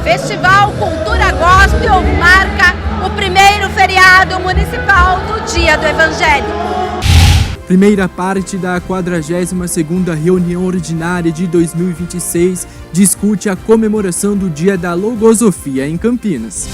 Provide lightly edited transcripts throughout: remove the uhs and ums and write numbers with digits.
Festival Cultura Gospel marca o primeiro feriado municipal do Dia do Evangélico. Primeira parte da 42ª reunião ordinária de 2026 discute a comemoração do Dia da Logosofia em Campinas.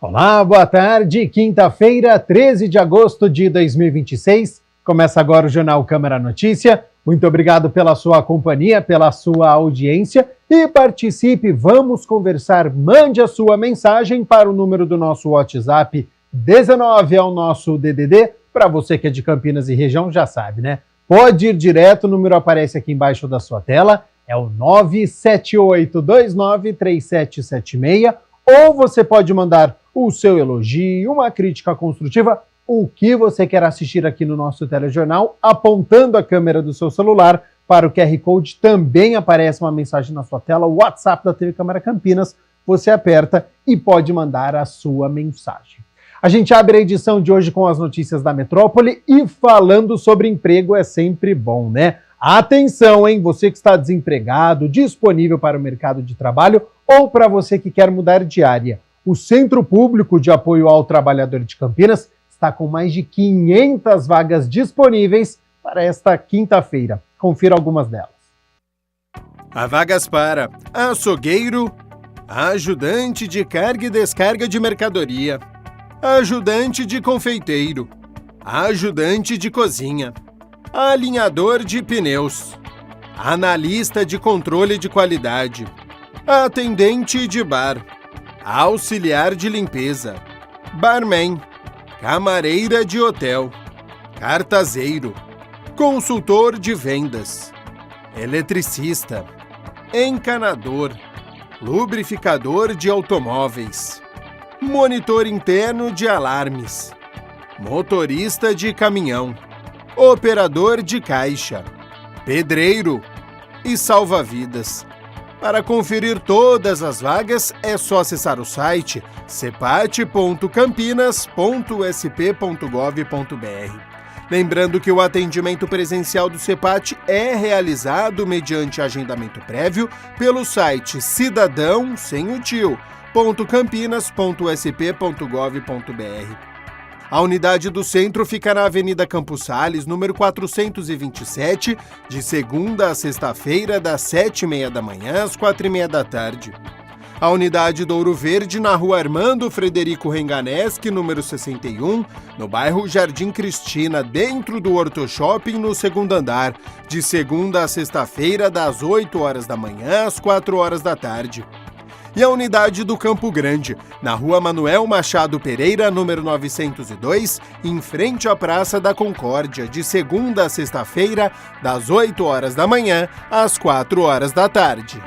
Olá, boa tarde. Quinta-feira, 13 de agosto de 2026. Começa agora o Jornal Câmara Notícia. Muito obrigado pela sua companhia, pela sua audiência e participe. Vamos conversar. Mande a sua mensagem para o número do nosso WhatsApp 19 é o nosso DDD. Para você que é de Campinas e região, já sabe, né? Pode ir direto, o número aparece aqui embaixo da sua tela. É o 978293776. Ou você pode mandar o seu elogio, uma crítica construtiva, o que você quer assistir aqui no nosso telejornal, apontando a câmera do seu celular para o QR Code. Também aparece uma mensagem na sua tela, o WhatsApp da TV Câmara Campinas. Você aperta e pode mandar a sua mensagem. A gente abre a edição de hoje com as notícias da metrópole e falando sobre emprego é sempre bom, né? Atenção, hein? Você que está desempregado, disponível para o mercado de trabalho ou para você que quer mudar de área. O Centro Público de Apoio ao Trabalhador de Campinas está com mais de 500 vagas disponíveis para esta quinta-feira. Confira algumas delas. Há vagas para açougueiro, ajudante de carga e descarga de mercadoria, ajudante de confeiteiro, ajudante de cozinha, alinhador de pneus, analista de controle de qualidade, atendente de bar, auxiliar de limpeza, barman, camareira de hotel, cartazeiro, consultor de vendas, eletricista, encanador, lubrificador de automóveis, monitor interno de alarmes, motorista de caminhão, operador de caixa, pedreiro e salva-vidas. Para conferir todas as vagas, é só acessar o site cepat.campinas.sp.gov.br. Lembrando que o atendimento presencial do CEPAT é realizado mediante agendamento prévio pelo site cidadão.campinas.sp.gov.br. A unidade do centro fica na Avenida Campos Sales, número 427, de segunda a sexta-feira, das 7h30 da manhã às 4h30 da tarde. A unidade do Ouro Verde, na rua Armando Frederico Renganeschi, número 61, no bairro Jardim Cristina, dentro do Horto Shopping, no segundo andar, de segunda a sexta-feira, das 8h da manhã às 4h da tarde. E a unidade do Campo Grande, na rua Manuel Machado Pereira, número 902, em frente à Praça da Concórdia, de segunda a sexta-feira, das 8h da manhã às 4h da tarde.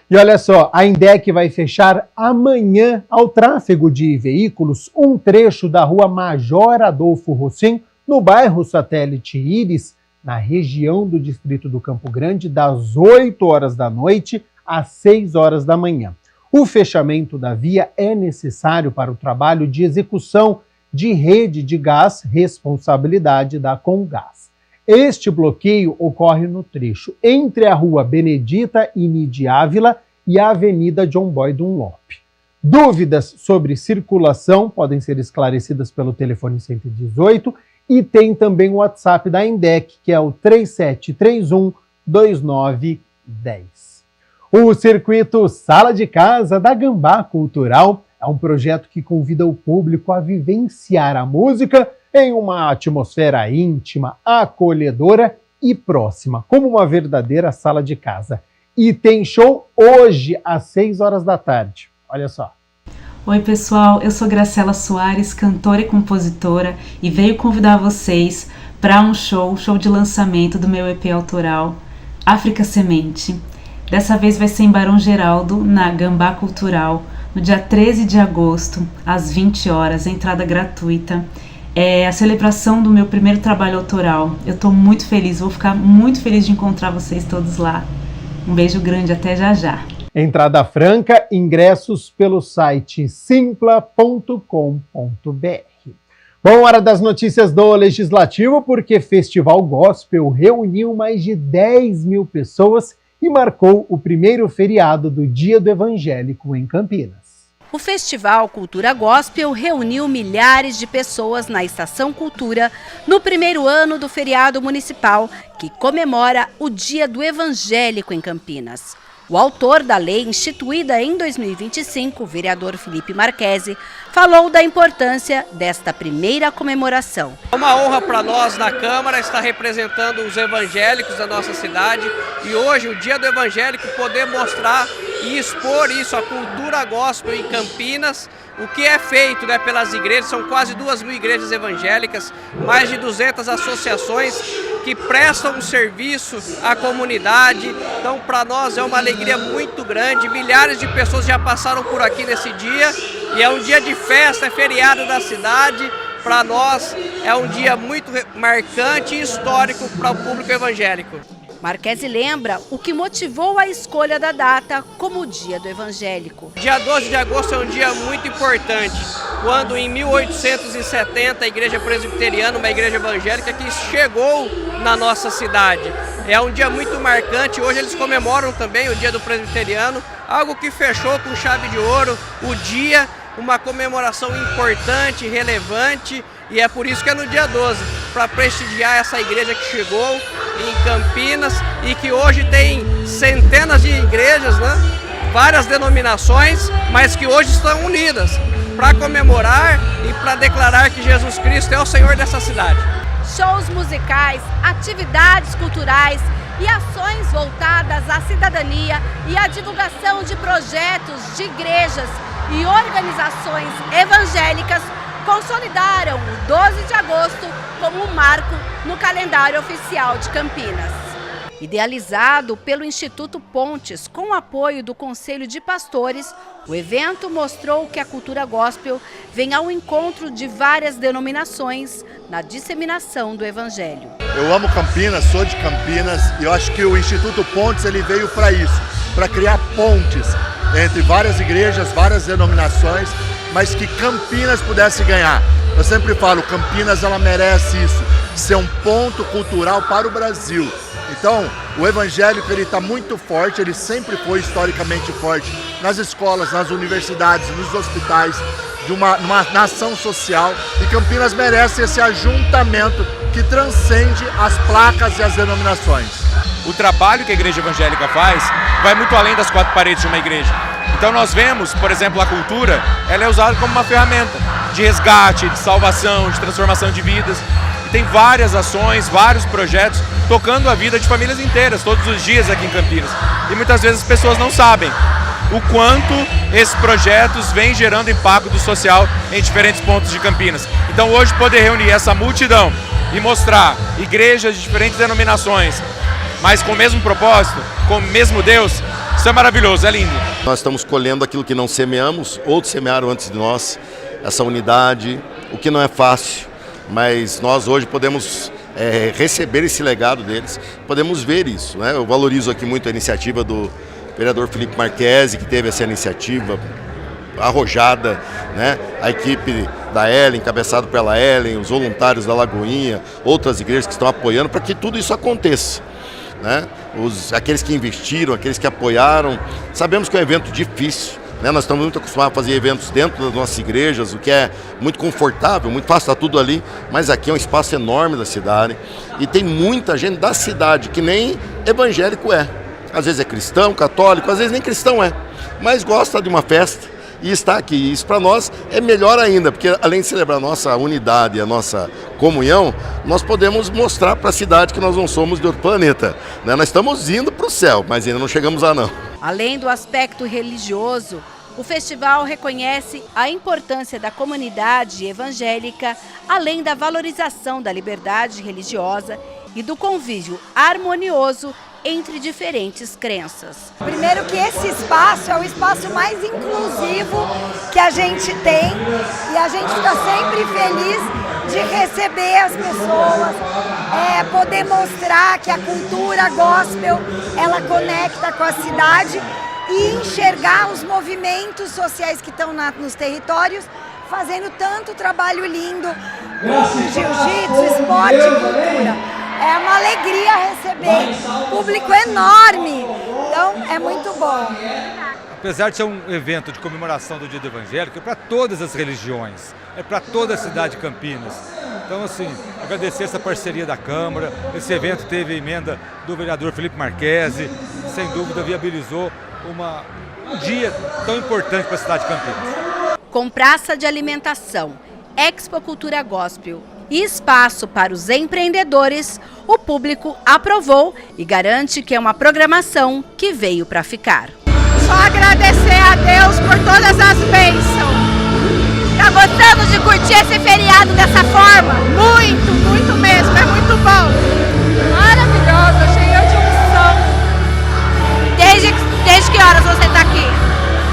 E olha só, a INDEC vai fechar amanhã ao tráfego de veículos um trecho da rua Major Adolfo Rosim, no bairro Satélite Íris, na região do distrito do Campo Grande, das 8h da noite às 6h da manhã. O fechamento da via é necessário para o trabalho de execução de rede de gás, responsabilidade da Comgás. Este bloqueio ocorre no trecho entre a rua Benedita Inide Ávila e a Avenida John Boy Dunlop. Dúvidas sobre circulação podem ser esclarecidas pelo telefone 118 e tem também o WhatsApp da INDEC, que é o 3731-2910. O Circuito Sala de Casa da Gambá Cultural é um projeto que convida o público a vivenciar a música em uma atmosfera íntima, acolhedora e próxima, como uma verdadeira sala de casa. E tem show hoje às 6h da tarde. Olha só. Oi pessoal, eu sou Graciela Soares, cantora e compositora, e veio convidar vocês para um show de lançamento do meu EP autoral, África Semente. Dessa vez vai ser em Barão Geraldo, na Gambá Cultural, no dia 13 de agosto, às 20h, entrada gratuita. é a celebração do meu primeiro trabalho autoral. Eu estou muito feliz, vou ficar muito feliz de encontrar vocês todos lá. Um beijo grande, até já já. Entrada franca, ingressos pelo site simpla.com.br. Bom, hora das notícias do Legislativo, porque Festival Gospel reuniu mais de 10 mil pessoas e marcou o primeiro feriado do Dia do Evangélico em Campinas. O Festival Cultura Gospel reuniu milhares de pessoas na Estação Cultura no primeiro ano do feriado municipal, que comemora o Dia do Evangélico em Campinas. O autor da lei instituída em 2025, o vereador Felipe Marquesi, falou da importância desta primeira comemoração. É uma honra para nós na Câmara estar representando os evangélicos da nossa cidade e hoje, o Dia do Evangélico, poder mostrar e expor isso, a cultura gospel em Campinas, o que é feito, né, pelas igrejas. São quase 2.000 igrejas evangélicas, mais de 200 associações que prestam um serviço à comunidade. Então, para nós é uma alegria muito grande. Milhares de pessoas já passaram por aqui nesse dia e é um dia de festa, é feriado da cidade. Para nós é um dia muito marcante e histórico para o público evangélico. Marquesi lembra o que motivou a escolha da data como o Dia do Evangélico. Dia 12 de agosto é um dia muito importante, quando em 1870 a Igreja Presbiteriana, uma igreja evangélica, que chegou na nossa cidade. É um dia muito marcante, hoje eles comemoram também o Dia do Presbiteriano, algo que fechou com chave de ouro o dia, uma comemoração importante, relevante, e é por isso que é no dia 12, para prestigiar essa igreja que chegou em Campinas e que hoje tem centenas de igrejas, né? Várias denominações, mas que hoje estão unidas para comemorar e para declarar que Jesus Cristo é o Senhor dessa cidade. Shows musicais, atividades culturais e ações voltadas à cidadania e à divulgação de projetos de igrejas e organizações evangélicas consolidaram o 12 de agosto como um marco no calendário oficial de Campinas. Idealizado pelo Instituto Pontes, com o apoio do Conselho de Pastores, o evento mostrou que a cultura gospel vem ao encontro de várias denominações na disseminação do Evangelho. Eu amo Campinas, sou de Campinas e eu acho que o Instituto Pontes ele veio para isso, para criar pontes entre várias igrejas, várias denominações, mas que Campinas pudesse ganhar. Eu sempre falo, Campinas ela merece isso, ser um ponto cultural para o Brasil. Então, o evangélico ele está muito forte, ele sempre foi historicamente forte nas escolas, nas universidades, nos hospitais, de uma nação social, e Campinas merece esse ajuntamento que transcende as placas e as denominações. O trabalho que a igreja evangélica faz vai muito além das quatro paredes de uma igreja. Então nós vemos, por exemplo, a cultura, ela é usada como uma ferramenta de resgate, de salvação, de transformação de vidas. E tem várias ações, vários projetos tocando a vida de famílias inteiras, todos os dias aqui em Campinas. E muitas vezes as pessoas não sabem o quanto esses projetos vêm gerando impacto social em diferentes pontos de Campinas. Então hoje poder reunir essa multidão e mostrar igrejas de diferentes denominações, mas com o mesmo propósito, com o mesmo Deus, isso é maravilhoso, é lindo. Nós estamos colhendo aquilo que não semeamos, outros semearam antes de nós, essa unidade, o que não é fácil, mas nós hoje podemos receber esse legado deles, podemos ver isso, né? Eu valorizo aqui muito a iniciativa do vereador Felipe Marquesi, que teve essa iniciativa arrojada, né? A equipe da Ellen, encabeçado pela Ellen, os voluntários da Lagoinha, outras igrejas que estão apoiando para que tudo isso aconteça, né? Aqueles que investiram, aqueles que apoiaram. Sabemos que é um evento difícil, né? Nós estamos muito acostumados a fazer eventos dentro das nossas igrejas, o que é muito confortável, muito fácil, está tudo ali, mas aqui é um espaço enorme da cidade e tem muita gente da cidade que nem evangélico é. Às vezes é cristão, católico, às vezes nem cristão é, mas gosta de uma festa e está aqui. E isso para nós é melhor ainda, porque além de celebrar a nossa unidade e a nossa comunhão, nós podemos mostrar para a cidade que nós não somos de outro planeta, né? Nós estamos indo para o céu, mas ainda não chegamos lá não. Além do aspecto religioso, o festival reconhece a importância da comunidade evangélica, além da valorização da liberdade religiosa e do convívio harmonioso entre diferentes crenças. Primeiro que esse espaço é o espaço mais inclusivo que a gente tem e a gente fica sempre feliz de receber as pessoas, poder mostrar que a cultura gospel, ela conecta com a cidade e enxergar os movimentos sociais que estão nos territórios, fazendo tanto trabalho lindo com jiu-jitsu, esporte e cultura. É uma alegria receber, público enorme, então é muito bom. Apesar de ser um evento de comemoração do Dia do Evangélico, é para todas as religiões, é para toda a cidade de Campinas. Então, assim, agradecer essa parceria da Câmara, esse evento teve a emenda do vereador Felipe Marquesi, sem dúvida viabilizou um dia tão importante para a cidade de Campinas. Com praça de alimentação, Expo Cultura Gospel e espaço para os empreendedores, o público aprovou e garante que é uma programação que veio para ficar. Só agradecer a Deus por todas as bênçãos. Tá gostando de curtir esse feriado dessa forma? Muito, muito mesmo, é muito bom. Maravilhoso, cheio de unção. Desde que horas você está aqui?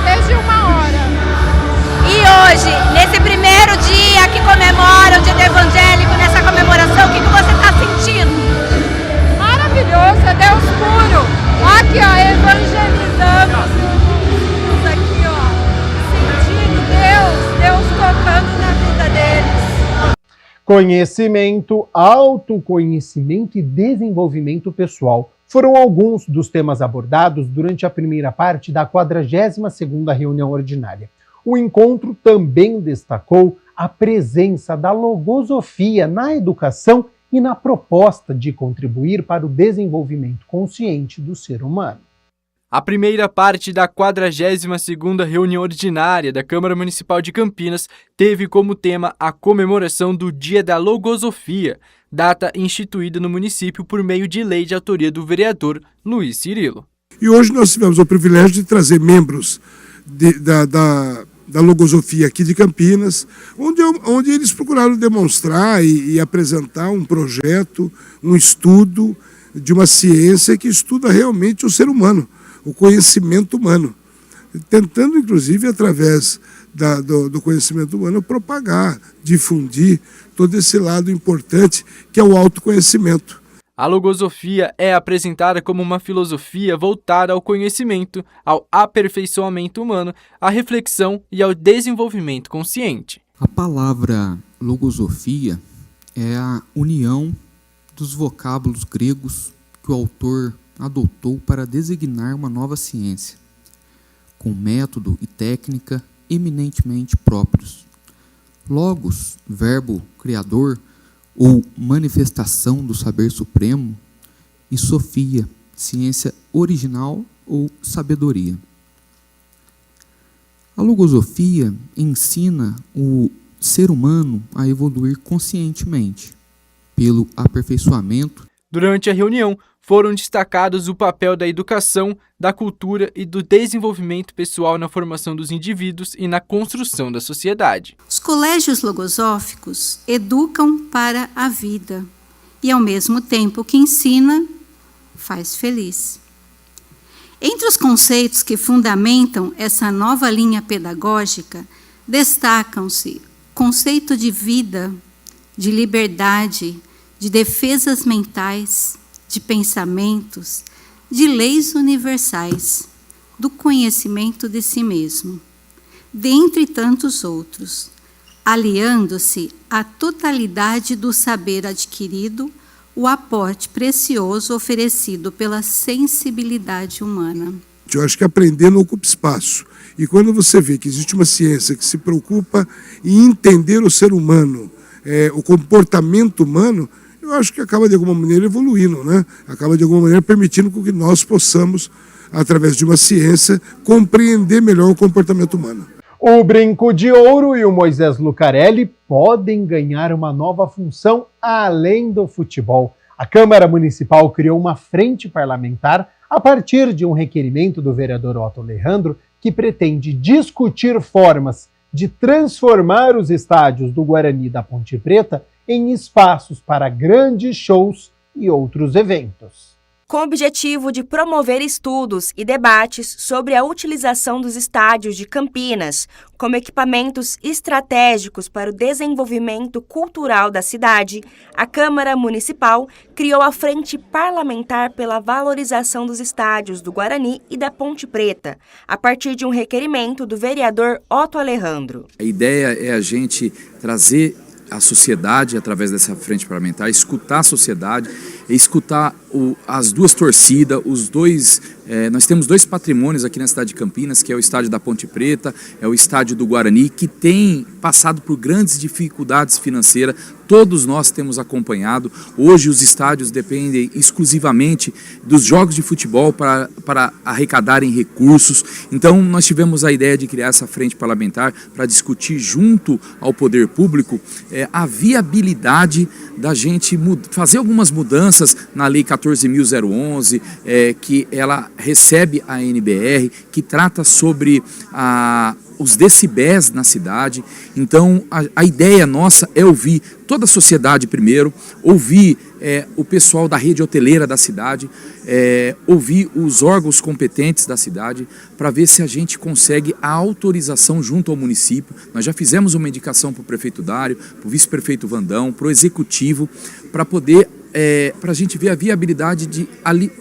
Desde 1 hora. E hoje, nesse primeiro dia que comemora o Dia do Evangélico, nessa comemoração, o que você está sentindo? Maravilhoso, é Deus puro. Aqui, ó, evangelizamos. Aqui, ó, sentindo Deus tocando na vida deles. Conhecimento, autoconhecimento e desenvolvimento pessoal foram alguns dos temas abordados durante a primeira parte da 42ª reunião ordinária. O encontro também destacou a presença da logosofia na educação e na proposta de contribuir para o desenvolvimento consciente do ser humano. A primeira parte da 42ª reunião ordinária da Câmara Municipal de Campinas teve como tema a comemoração do Dia da Logosofia, data instituída no município por meio de lei de autoria do vereador Luiz Cirilo. E hoje nós tivemos o privilégio de trazer membros da Logosofia aqui de Campinas, onde eles procuraram demonstrar e apresentar um projeto, um estudo de uma ciência que estuda realmente o ser humano, o conhecimento humano, tentando inclusive através do conhecimento humano propagar, difundir todo esse lado importante que é o autoconhecimento. A logosofia é apresentada como uma filosofia voltada ao conhecimento, ao aperfeiçoamento humano, à reflexão e ao desenvolvimento consciente. A palavra logosofia é a união dos vocábulos gregos que o autor adotou para designar uma nova ciência, com método e técnica eminentemente próprios. Logos, verbo criador, ou manifestação do saber supremo, e sofia, ciência original ou sabedoria. A logosofia ensina o ser humano a evoluir conscientemente, pelo aperfeiçoamento. Durante a reunião, foram destacados o papel da educação, da cultura e do desenvolvimento pessoal na formação dos indivíduos e na construção da sociedade. Os colégios logosóficos educam para a vida e, ao mesmo tempo que ensina, faz feliz. Entre os conceitos que fundamentam essa nova linha pedagógica, destacam-se conceito de vida, de liberdade, de defesas mentais, de pensamentos, de leis universais, do conhecimento de si mesmo, dentre tantos outros, aliando-se à totalidade do saber adquirido, o aporte precioso oferecido pela sensibilidade humana. Eu acho que aprender não ocupa espaço. E quando você vê que existe uma ciência que se preocupa em entender o ser humano, o comportamento humano, eu acho que acaba de alguma maneira evoluindo, né? Acaba de alguma maneira permitindo que nós possamos, através de uma ciência, compreender melhor o comportamento humano. O Brinco de Ouro e o Moisés Lucarelli podem ganhar uma nova função além do futebol. A Câmara Municipal criou uma frente parlamentar a partir de um requerimento do vereador Otto Alejandro que pretende discutir formas de transformar os estádios do Guarani da Ponte Preta em espaços para grandes shows e outros eventos. com o objetivo de promover estudos e debates sobre a utilização dos estádios de Campinas como equipamentos estratégicos para o desenvolvimento cultural da cidade, a Câmara Municipal criou a Frente Parlamentar pela Valorização dos Estádios do Guarani e da Ponte Preta, a partir de um requerimento do vereador Otto Alejandro. A ideia é a gente trazer a sociedade, através dessa frente parlamentar, escutar a sociedade, escutar as duas torcidas, nós temos dois patrimônios aqui na cidade de Campinas, que é o estádio da Ponte Preta, é o estádio do Guarani, que tem passado por grandes dificuldades financeiras, todos nós temos acompanhado. Hoje os estádios dependem exclusivamente dos jogos de futebol para arrecadarem recursos, então nós tivemos a ideia de criar essa frente parlamentar para discutir junto ao poder público a viabilidade da gente fazer algumas mudanças na Lei 14.011, que ela recebe a NBR, que trata sobre os decibéis na cidade. Então a ideia nossa é ouvir toda a sociedade primeiro, ouvir o pessoal da rede hoteleira da cidade, ouvir os órgãos competentes da cidade, para ver se a gente consegue a autorização junto ao município. Nós já fizemos uma indicação para o prefeito Dário, para o vice-prefeito Vandão, para o executivo, para poder para a gente ver a viabilidade de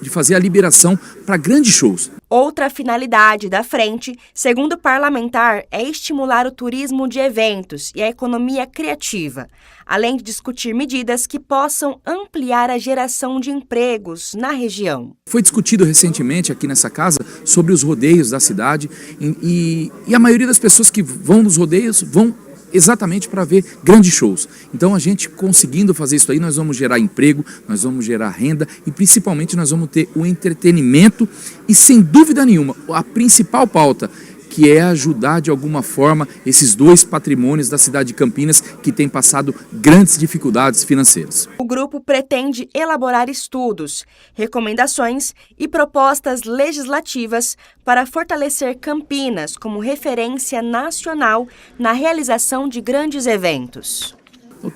fazer a liberação para grandes shows. Outra finalidade da frente, segundo o parlamentar, é estimular o turismo de eventos e a economia criativa, além de discutir medidas que possam ampliar a geração de empregos na região. Foi discutido recentemente aqui nessa casa sobre os rodeios da cidade e a maioria das pessoas que vão nos rodeios vão exatamente para ver grandes shows. Então a gente conseguindo fazer isso aí, nós vamos gerar emprego, nós vamos gerar renda e principalmente nós vamos ter o entretenimento e, sem dúvida nenhuma, a principal pauta, que é ajudar de alguma forma esses dois patrimônios da cidade de Campinas que têm passado grandes dificuldades financeiras. O grupo pretende elaborar estudos, recomendações e propostas legislativas para fortalecer Campinas como referência nacional na realização de grandes eventos.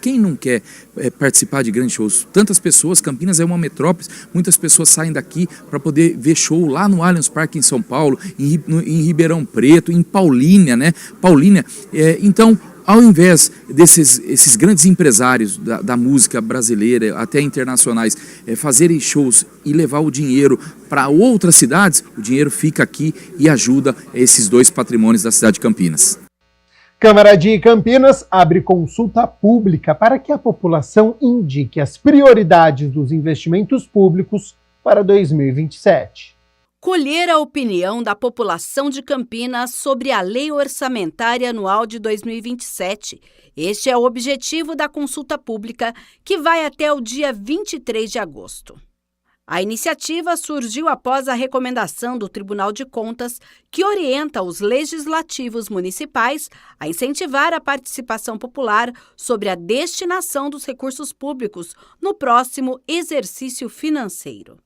Quem não quer participar de grandes shows? Tantas pessoas, Campinas é uma metrópole, muitas pessoas saem daqui para poder ver show lá no Allianz Parque em São Paulo, em Ribeirão Preto, em Paulínia, né? Então, ao invés desses grandes empresários da música brasileira, até internacionais, fazerem shows e levar o dinheiro para outras cidades, o dinheiro fica aqui e ajuda esses dois patrimônios da cidade de Campinas. Câmara de Campinas abre consulta pública para que a população indique as prioridades dos investimentos públicos para 2027. Colher a opinião da população de Campinas sobre a Lei Orçamentária Anual de 2027. Este é o objetivo da consulta pública, que vai até o dia 23 de agosto. A iniciativa surgiu após a recomendação do Tribunal de Contas, que orienta os legislativos municipais a incentivar a participação popular sobre a destinação dos recursos públicos no próximo exercício financeiro.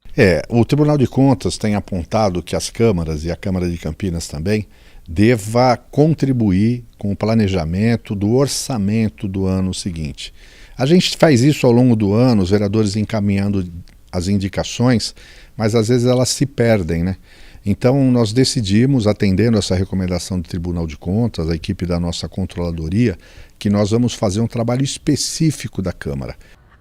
O Tribunal de Contas tem apontado que as câmaras, e a Câmara de Campinas também, deva contribuir com o planejamento do orçamento do ano seguinte. A gente faz isso ao longo do ano, os vereadores encaminhando as indicações, mas às vezes elas se perdem, né? Então nós decidimos, atendendo essa recomendação do Tribunal de Contas, a equipe da nossa controladoria, que nós vamos fazer um trabalho específico da Câmara.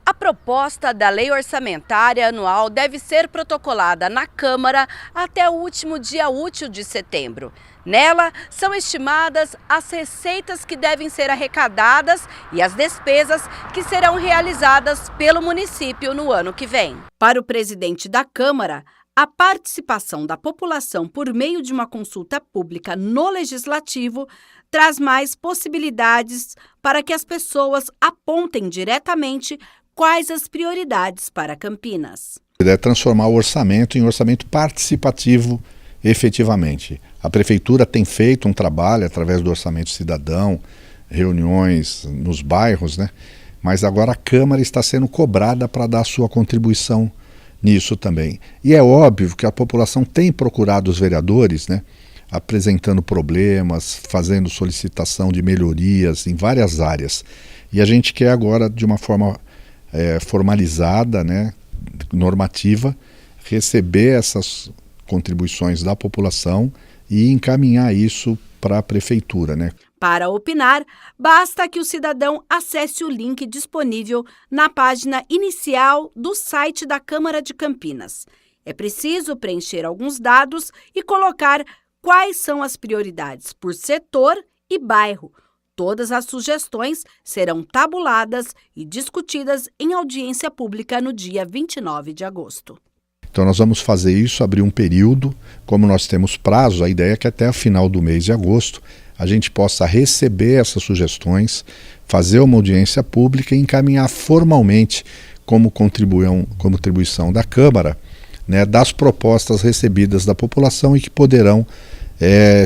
A proposta da Lei Orçamentária Anual deve ser protocolada na Câmara até o último dia útil de setembro. Nela, são estimadas as receitas que devem ser arrecadadas e as despesas que serão realizadas pelo município no ano que vem. Para o presidente da Câmara, a participação da população por meio de uma consulta pública no Legislativo traz mais possibilidades para que as pessoas apontem diretamente quais as prioridades para Campinas. É transformar o orçamento em orçamento participativo efetivamente. A Prefeitura tem feito um trabalho através do Orçamento Cidadão, reuniões nos bairros, né? Mas agora a Câmara está sendo cobrada para dar a sua contribuição nisso também. E é óbvio que a população tem procurado os vereadores, né? Apresentando problemas, fazendo solicitação de melhorias em várias áreas. E a gente quer agora, de uma forma formalizada, né, normativa, receber essas contribuições da população e encaminhar isso para a prefeitura, né? Para opinar, basta que o cidadão acesse o link disponível na página inicial do site da Câmara de Campinas. É preciso preencher alguns dados e colocar quais são as prioridades por setor e bairro. Todas as sugestões serão tabuladas e discutidas em audiência pública no dia 29 de agosto. Então nós vamos fazer isso, abrir um período, como nós temos prazo, a ideia é que até o final do mês de agosto a gente possa receber essas sugestões, fazer uma audiência pública e encaminhar formalmente como contribuição da Câmara, né, das propostas recebidas da população e que poderão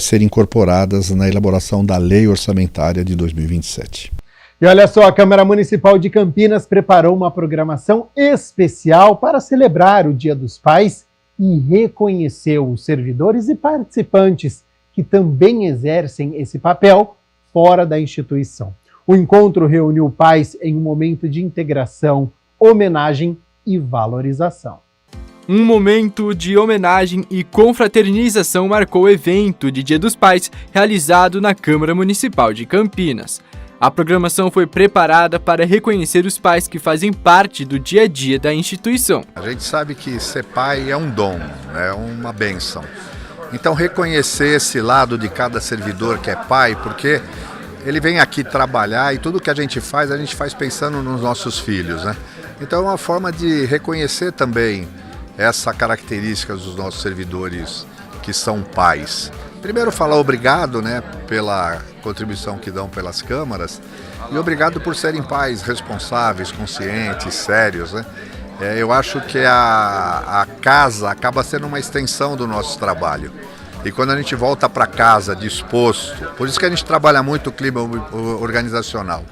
ser incorporadas na elaboração da Lei Orçamentária de 2027. E olha só, a Câmara Municipal de Campinas preparou uma programação especial para celebrar o Dia dos Pais e reconheceu os servidores e participantes que também exercem esse papel fora da instituição. O encontro reuniu pais em um momento de integração, homenagem e valorização. Um momento de homenagem e confraternização marcou o evento de Dia dos Pais realizado na Câmara Municipal de Campinas. A programação foi preparada para reconhecer os pais que fazem parte do dia a dia da instituição. A gente sabe que ser pai é um dom, é uma bênção. Então reconhecer esse lado de cada servidor que é pai, porque ele vem aqui trabalhar e tudo que a gente faz pensando nos nossos filhos, né? Então é uma forma de reconhecer também essa característica dos nossos servidores que são pais. Primeiro falar obrigado, né, pela contribuição que dão pelas câmaras e obrigado por serem pais responsáveis, conscientes, sérios, né? Eu acho que a casa acaba sendo uma extensão do nosso trabalho. E quando a gente volta para casa disposto, por isso que a gente trabalha muito o clima organizacional.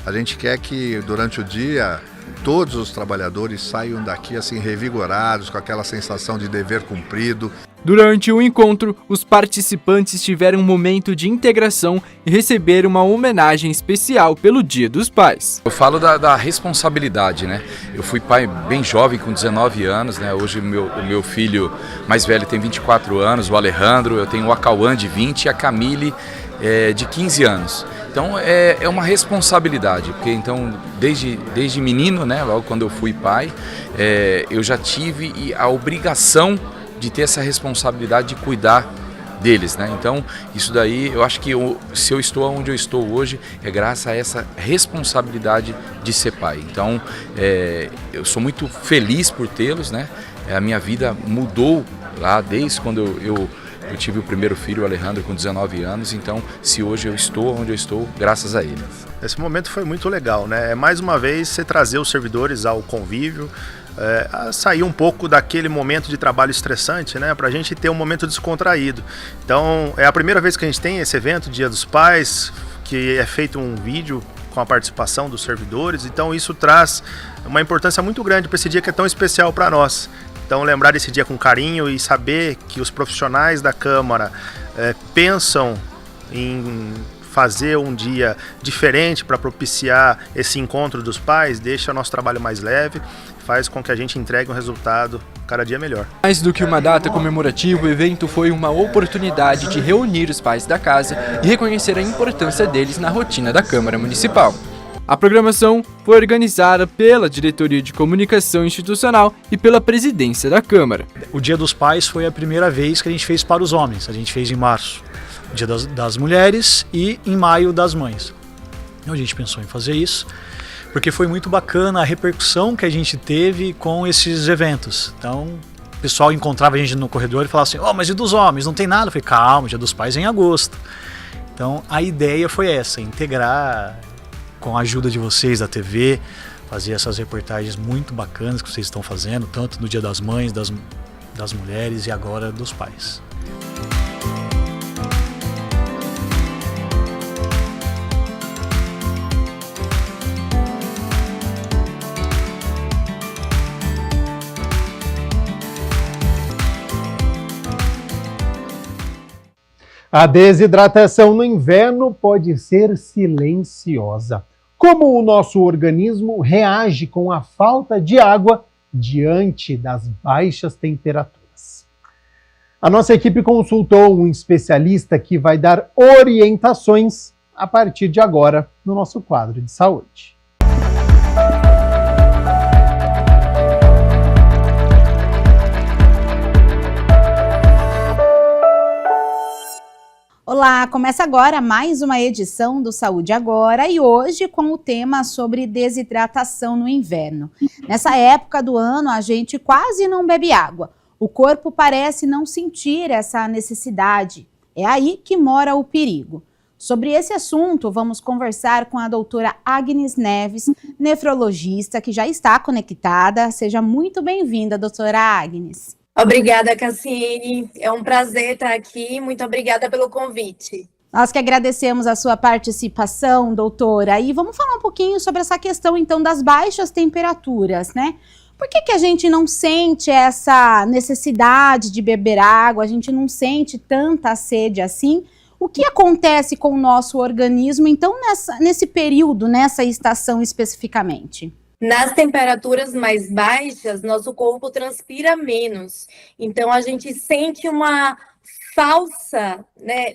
A gente quer que durante o dia todos os trabalhadores saiam daqui assim revigorados, com aquela sensação de dever cumprido. Durante o encontro, os participantes tiveram um momento de integração e receberam uma homenagem especial pelo Dia dos Pais. Eu falo da responsabilidade, né? Eu fui pai bem jovem, com 19 anos, né? Hoje o meu filho mais velho tem 24 anos, o Alejandro, eu tenho o Acauã de 20 e a Camille de 15 anos. Então é uma responsabilidade, porque então desde menino, né? Logo quando eu fui pai, eu já tive a obrigação de ter essa responsabilidade de cuidar deles, né? Então, isso daí, eu acho que se eu estou onde eu estou hoje, é graças a essa responsabilidade de ser pai. Então, eu sou muito feliz por tê-los, né? A minha vida mudou lá desde quando eu tive o primeiro filho, o Alejandro, com 19 anos. Então, se hoje eu estou onde eu estou, graças a ele. Esse momento foi muito legal, né? Mais uma vez, você trazer os servidores ao convívio, a sair um pouco daquele momento de trabalho estressante, né, para a gente ter um momento descontraído. Então, é a primeira vez que a gente tem esse evento, Dia dos Pais, que é feito um vídeo com a participação dos servidores. Então, isso traz uma importância muito grande para esse dia que é tão especial para nós. Então, lembrar desse dia com carinho e saber que os profissionais da Câmara pensam em fazer um dia diferente para propiciar esse encontro dos pais, deixa o nosso trabalho mais leve, faz com que a gente entregue um resultado cada dia melhor. Mais do que uma data comemorativa, o evento foi uma oportunidade de reunir os pais da casa e reconhecer a importância deles na rotina da Câmara Municipal. A programação foi organizada pela Diretoria de Comunicação Institucional e pela Presidência da Câmara. O Dia dos Pais foi a primeira vez que a gente fez para os homens, a gente fez em março. Dia das Mulheres e em maio das Mães. Então a gente pensou em fazer isso, porque foi muito bacana a repercussão que a gente teve com esses eventos. Então o pessoal encontrava a gente no corredor e falava assim, mas e dos homens? Não tem nada? Eu falei, calma, Dia dos Pais é em agosto. Então a ideia foi essa, integrar com a ajuda de vocês da TV, fazer essas reportagens muito bacanas que vocês estão fazendo, tanto no Dia das Mães, das Mulheres e agora dos Pais. A desidratação no inverno pode ser silenciosa. Como o nosso organismo reage com a falta de água diante das baixas temperaturas. A nossa equipe consultou um especialista que vai dar orientações a partir de agora no nosso quadro de saúde. Olá, começa agora mais uma edição do Saúde Agora e hoje com o tema sobre desidratação no inverno. Nessa época do ano a gente quase não bebe água, o corpo parece não sentir essa necessidade, é aí que mora o perigo. Sobre esse assunto vamos conversar com a doutora Agnes Neves, nefrologista que já está conectada. Seja muito bem-vinda, doutora Agnes. Obrigada, Cassiane. É um prazer estar aqui. Muito obrigada pelo convite. Nós que agradecemos a sua participação, doutora. E vamos falar um pouquinho sobre essa questão, então, das baixas temperaturas, né? Por que a gente não sente essa necessidade de beber água? A gente não sente tanta sede assim? O que acontece com o nosso organismo, então, nesse período, nessa estação especificamente? Nas temperaturas mais baixas, nosso corpo transpira menos. Então, a gente sente uma falsa,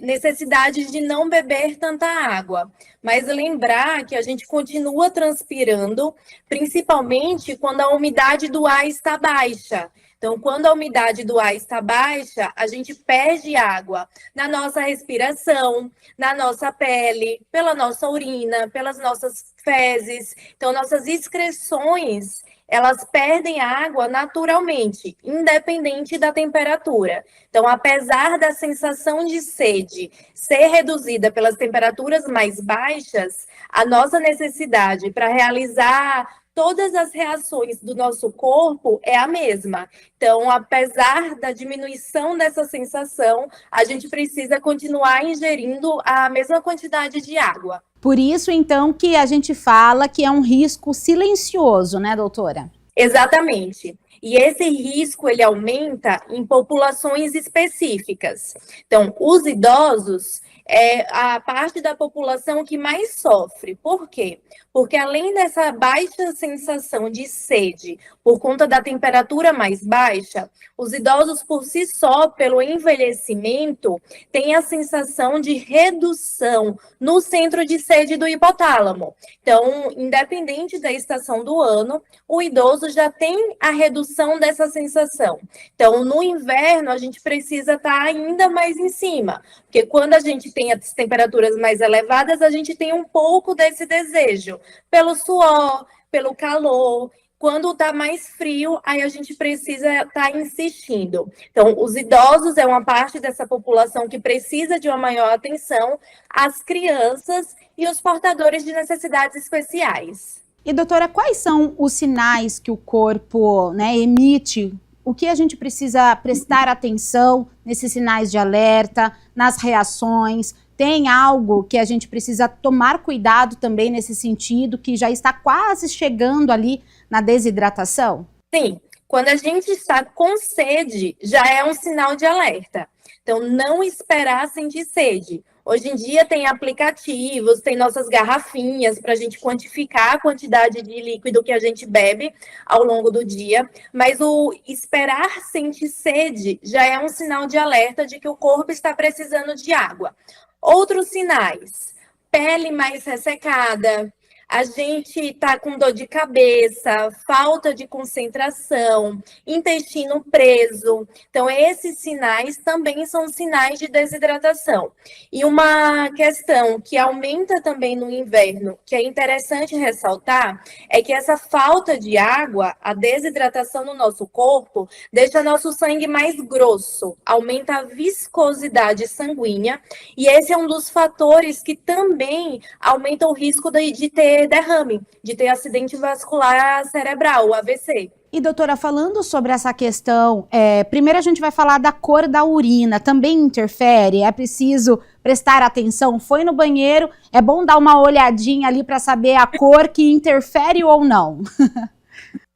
necessidade de não beber tanta água. Mas lembrar que a gente continua transpirando, principalmente quando a umidade do ar está baixa. Então, quando a umidade do ar está baixa, a gente perde água na nossa respiração, na nossa pele, pela nossa urina, pelas nossas fezes. Então, nossas excreções, elas perdem água naturalmente, independente da temperatura. Então, apesar da sensação de sede ser reduzida pelas temperaturas mais baixas, a nossa necessidade para realizar todas as reações do nosso corpo é a mesma. Então, apesar da diminuição dessa sensação, a gente precisa continuar ingerindo a mesma quantidade de água. Por isso, então, que a gente fala que é um risco silencioso, né, doutora? Exatamente. E esse risco, ele aumenta em populações específicas. Então, os idosos é a parte da população que mais sofre. Por quê? Porque além dessa baixa sensação de sede por conta da temperatura mais baixa, os idosos por si só, pelo envelhecimento, têm a sensação de redução no centro de sede do hipotálamo. Então, independente da estação do ano, o idoso já tem a redução dessa sensação. Então, no inverno, a gente precisa estar ainda mais em cima, porque quando a gente tem as temperaturas mais elevadas, a gente tem um pouco desse desejo, pelo suor, pelo calor. Quando está mais frio, aí a gente precisa estar insistindo. Então, os idosos é uma parte dessa população que precisa de uma maior atenção, as crianças e os portadores de necessidades especiais. E, doutora, quais são os sinais que o corpo, emite? O que a gente precisa prestar atenção nesses sinais de alerta, nas reações? Tem algo que a gente precisa tomar cuidado também nesse sentido, que já está quase chegando ali na desidratação? Sim, quando a gente está com sede, já é um sinal de alerta. Então, não esperar sentir sede. Hoje em dia tem aplicativos, tem nossas garrafinhas para a gente quantificar a quantidade de líquido que a gente bebe ao longo do dia, mas o esperar sentir sede já é um sinal de alerta de que o corpo está precisando de água. Outros sinais: pele mais ressecada, a gente está com dor de cabeça, falta de concentração, intestino preso. Então, esses sinais também são sinais de desidratação. E uma questão que aumenta também no inverno, que é interessante ressaltar, é que essa falta de água, a desidratação no nosso corpo, deixa nosso sangue mais grosso, aumenta a viscosidade sanguínea, e esse é um dos fatores que também aumenta o risco de ter derrame, de ter acidente vascular cerebral, o AVC. E, doutora, falando sobre essa questão, primeiro a gente vai falar da cor da urina, também interfere? É preciso prestar atenção? Foi no banheiro, é bom dar uma olhadinha ali para saber a cor que interfere ou não?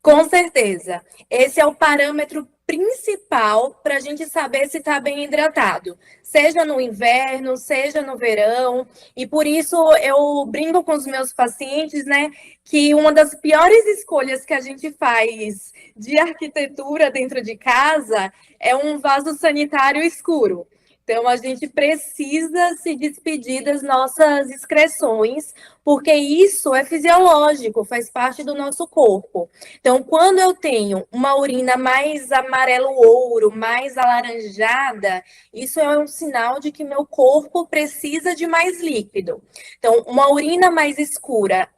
Com certeza. Esse é o parâmetro principal para a gente saber se está bem hidratado, seja no inverno, seja no verão, e por isso eu brinco com os meus pacientes, né, que uma das piores escolhas que a gente faz de arquitetura dentro de casa é um vaso sanitário escuro. Então, a gente precisa se despedir das nossas excreções, porque isso é fisiológico, faz parte do nosso corpo. Então, quando eu tenho uma urina mais amarelo-ouro, mais alaranjada, isso é um sinal de que meu corpo precisa de mais líquido. Então, uma urina mais escura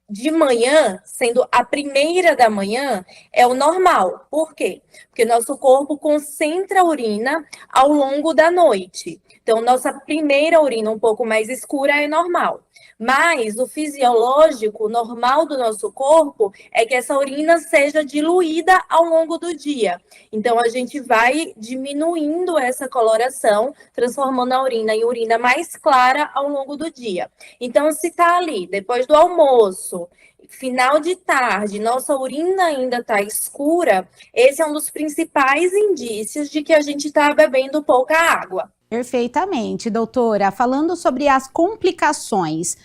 de manhã, sendo a primeira da manhã, é o normal. Por quê? Porque nosso corpo concentra a urina ao longo da noite. Então, nossa primeira urina um pouco mais escura é normal. Mas o fisiológico normal do nosso corpo é que essa urina seja diluída ao longo do dia. Então, a gente vai diminuindo essa coloração, transformando a urina em urina mais clara ao longo do dia. Então, se está ali, depois do almoço, final de tarde, nossa urina ainda está escura, esse é um dos principais indícios de que a gente está bebendo pouca água. Perfeitamente, doutora. Falando sobre as complicações,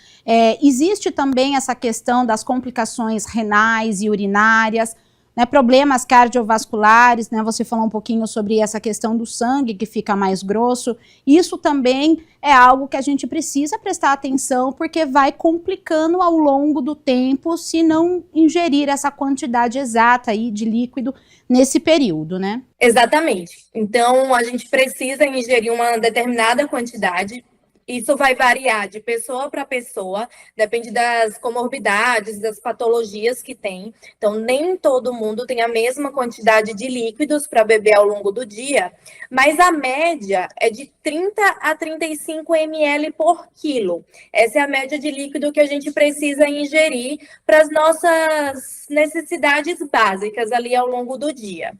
existe também essa questão das complicações renais e urinárias, né, problemas cardiovasculares, né, você falou um pouquinho sobre essa questão do sangue que fica mais grosso. Isso também é algo que a gente precisa prestar atenção, porque vai complicando ao longo do tempo se não ingerir essa quantidade exata aí de líquido nesse período, né? Exatamente. Então, a gente precisa ingerir uma determinada quantidade. Isso vai variar de pessoa para pessoa, depende das comorbidades, das patologias que tem. Então, nem todo mundo tem a mesma quantidade de líquidos para beber ao longo do dia, mas a média é de 30 a 35 ml por quilo. Essa é a média de líquido que a gente precisa ingerir para as nossas necessidades básicas ali ao longo do dia.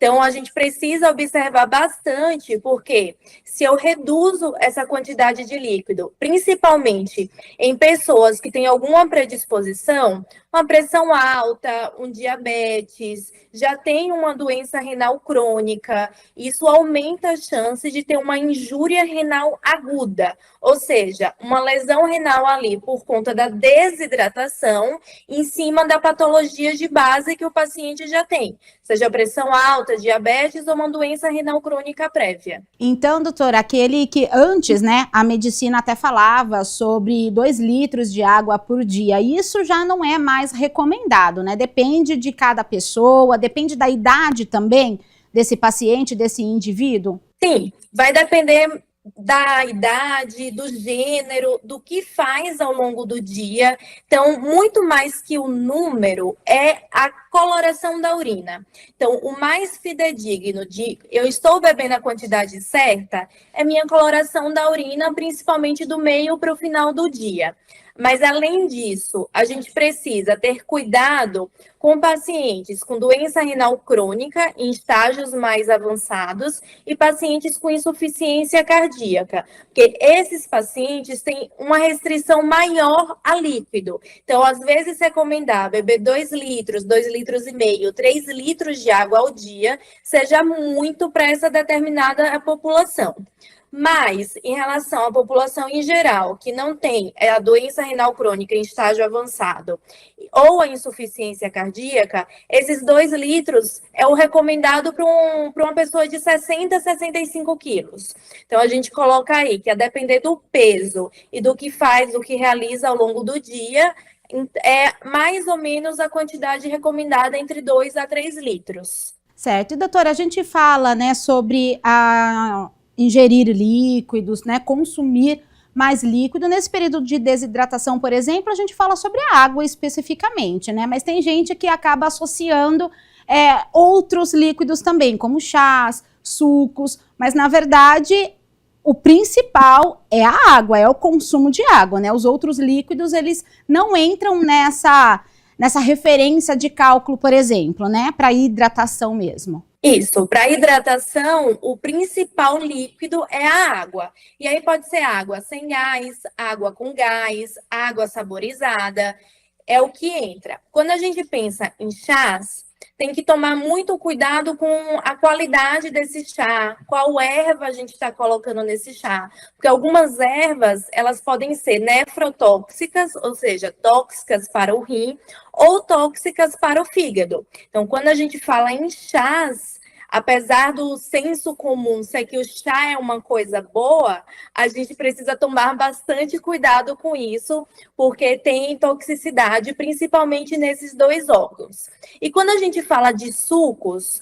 Então, a gente precisa observar bastante, porque se eu reduzo essa quantidade de líquido, principalmente em pessoas que têm alguma predisposição, uma pressão alta, um diabetes, já tem uma doença renal crônica, isso aumenta a chance de ter uma injúria renal aguda, ou seja, uma lesão renal ali por conta da desidratação em cima da patologia de base que o paciente já tem, seja pressão alta, diabetes ou uma doença renal crônica prévia. Então, doutora, aquele que antes, né, a medicina até falava sobre 2 litros de água por dia, isso já não é mais recomendado, né? Depende de cada pessoa, depende da idade também desse paciente, desse indivíduo? Sim, vai depender da idade, do gênero, do que faz ao longo do dia. Então, muito mais que o número é a coloração da urina. Então, o mais fidedigno de eu estou bebendo a quantidade certa é minha coloração da urina, principalmente do meio para o final do dia. Mas, além disso, a gente precisa ter cuidado com pacientes com doença renal crônica em estágios mais avançados e pacientes com insuficiência cardíaca, porque esses pacientes têm uma restrição maior a líquido. Então, às vezes, recomendar beber 2 litros, 2,5 litros, 3 litros de água ao dia seja muito para essa determinada população. Mas, em relação à população em geral, que não tem a doença renal crônica em estágio avançado ou a insuficiência cardíaca, esses 2 litros é o recomendado para uma pessoa de 60 a 65 quilos. Então, a gente coloca aí que, a depender do peso e do que faz, do que realiza ao longo do dia, é mais ou menos a quantidade recomendada entre 2 a 3 litros. Certo. E, doutora, a gente fala, né, sobre ingerir líquidos, né, consumir mais líquido. Nesse período de desidratação, por exemplo, a gente fala sobre a água especificamente, né, mas tem gente que acaba associando outros líquidos também, como chás, sucos, mas na verdade o principal é a água, é o consumo de água, né, os outros líquidos eles não entram nessa referência de cálculo, por exemplo, né, para hidratação mesmo. Isso, para hidratação, o principal líquido é a água. E aí pode ser água sem gás, água com gás, água saborizada, é o que entra. Quando a gente pensa em chás, tem que tomar muito cuidado com a qualidade desse chá, qual erva a gente está colocando nesse chá, porque algumas ervas, elas podem ser nefrotóxicas, ou seja, tóxicas para o rim, ou tóxicas para o fígado. Então, quando a gente fala em chás, apesar do senso comum ser que o chá é uma coisa boa, a gente precisa tomar bastante cuidado com isso, porque tem toxicidade, principalmente nesses dois órgãos. E quando a gente fala de sucos,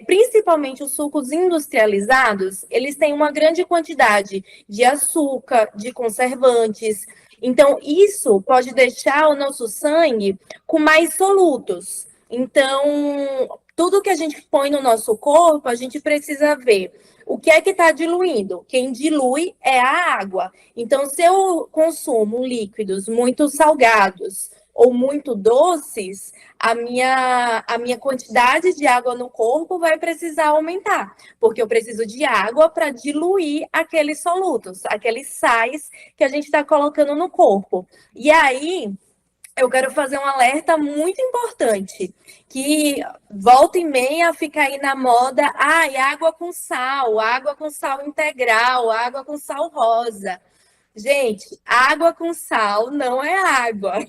principalmente os sucos industrializados, eles têm uma grande quantidade de açúcar, de conservantes. Então, isso pode deixar o nosso sangue com mais solutos. Então, tudo que a gente põe no nosso corpo, a gente precisa ver o que é que está diluindo. Quem dilui é a água. Então, se eu consumo líquidos muito salgados ou muito doces, a minha quantidade de água no corpo vai precisar aumentar, porque eu preciso de água para diluir aqueles solutos, aqueles sais que a gente está colocando no corpo. E aí, eu quero fazer um alerta muito importante, que volta e meia fica aí na moda, água com sal integral, água com sal rosa. Gente, água com sal não é água.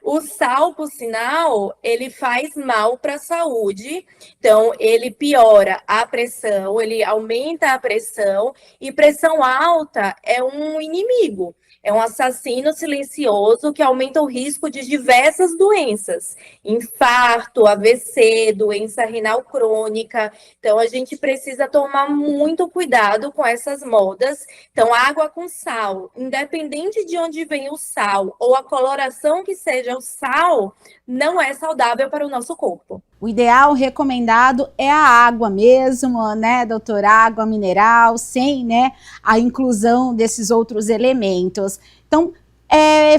O sal, por sinal, ele faz mal para a saúde, então ele piora a pressão, ele aumenta a pressão, e pressão alta é um inimigo. É um assassino silencioso que aumenta o risco de diversas doenças. Infarto, AVC, doença renal crônica. Então, a gente precisa tomar muito cuidado com essas modas. Então, água com sal, independente de onde vem o sal ou a coloração que seja o sal, não é saudável para o nosso corpo. O ideal recomendado é a água mesmo, né, doutora? Água mineral, sem, né, a inclusão desses outros elementos. Então,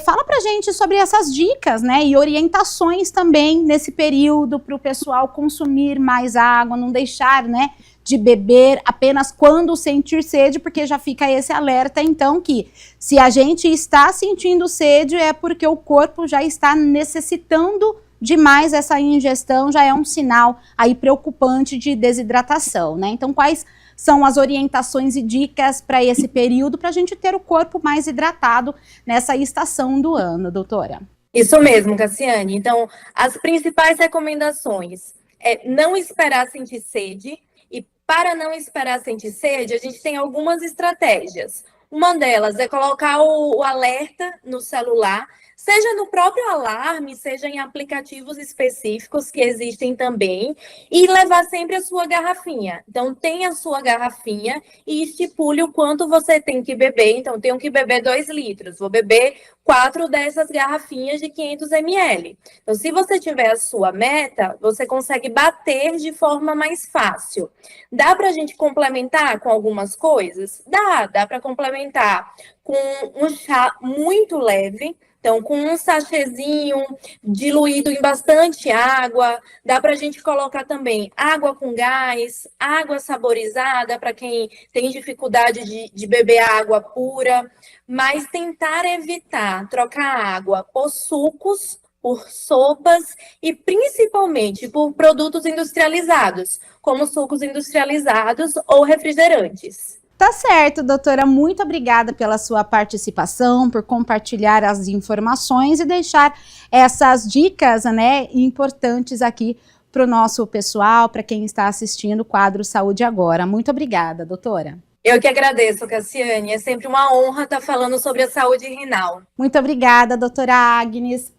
fala pra gente sobre essas dicas, né, e orientações também nesse período para o pessoal consumir mais água, não deixar, né, de beber apenas quando sentir sede, porque já fica esse alerta, então, que se a gente está sentindo sede é porque o corpo já está necessitando demais essa ingestão, já é um sinal aí preocupante de desidratação, né? Então, quais são as orientações e dicas para esse período, para a gente ter o corpo mais hidratado nessa estação do ano, doutora? Isso mesmo, Cassiane. Então, as principais recomendações é não esperar sentir sede, e para não esperar sentir sede, a gente tem algumas estratégias. Uma delas é colocar o alerta no celular, seja no próprio alarme, seja em aplicativos específicos que existem também, e levar sempre a sua garrafinha. Então, tenha a sua garrafinha e estipule o quanto você tem que beber. Então, tenho que beber 2 litros, vou beber 4 dessas garrafinhas de 500 ml. Então, se você tiver a sua meta, você consegue bater de forma mais fácil. Dá para a gente complementar com algumas coisas? Dá para complementar com um chá muito leve. Então, com um sachêzinho diluído em bastante água, dá para a gente colocar também água com gás, água saborizada para quem tem dificuldade de beber água pura, mas tentar evitar trocar água por sucos, por sopas e principalmente por produtos industrializados, como sucos industrializados ou refrigerantes. Tá certo, doutora. Muito obrigada pela sua participação, por compartilhar as informações e deixar essas dicas, né, importantes aqui para o nosso pessoal, para quem está assistindo o quadro Saúde Agora. Muito obrigada, doutora. Eu que agradeço, Cassiane. É sempre uma honra estar falando sobre a saúde renal. Muito obrigada, doutora Agnes.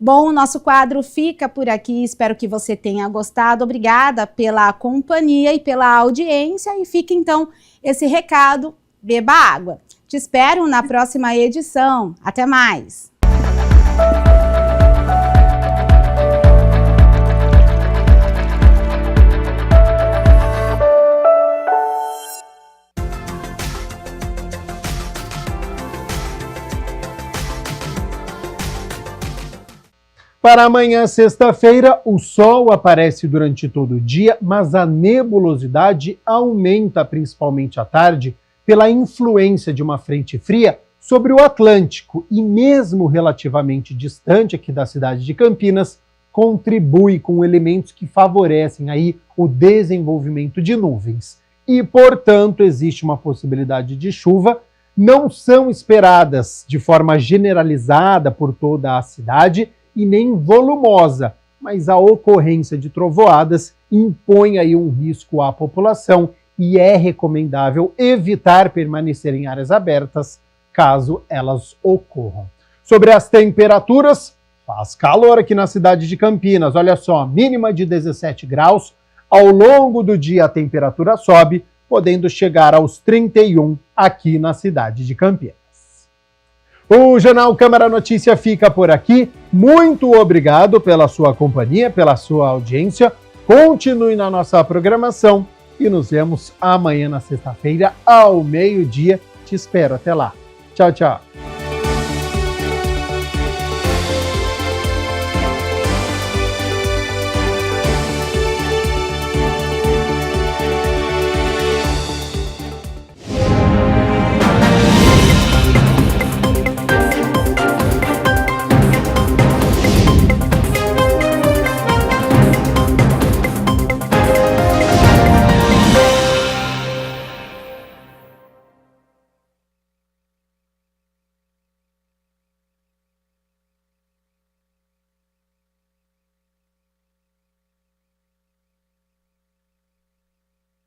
Bom, o nosso quadro fica por aqui, espero que você tenha gostado. Obrigada pela companhia e pela audiência. E fica então esse recado, beba água. Te espero na próxima edição. Até mais! Para amanhã, sexta-feira, o sol aparece durante todo o dia, mas a nebulosidade aumenta principalmente à tarde pela influência de uma frente fria sobre o Atlântico e mesmo relativamente distante aqui da cidade de Campinas, contribui com elementos que favorecem aí o desenvolvimento de nuvens. E, portanto, existe uma possibilidade de chuva. Não são esperadas de forma generalizada por toda a cidade e nem volumosa, mas a ocorrência de trovoadas impõe aí um risco à população e é recomendável evitar permanecer em áreas abertas caso elas ocorram. Sobre as temperaturas, faz calor aqui na cidade de Campinas. Olha só, mínima de 17 graus. Ao longo do dia a temperatura sobe, podendo chegar aos 31 aqui na cidade de Campinas. O Jornal Câmara Notícia fica por aqui. Muito obrigado pela sua companhia, pela sua audiência. Continue na nossa programação e nos vemos amanhã na sexta-feira ao meio-dia. Te espero. Até lá. Tchau, tchau.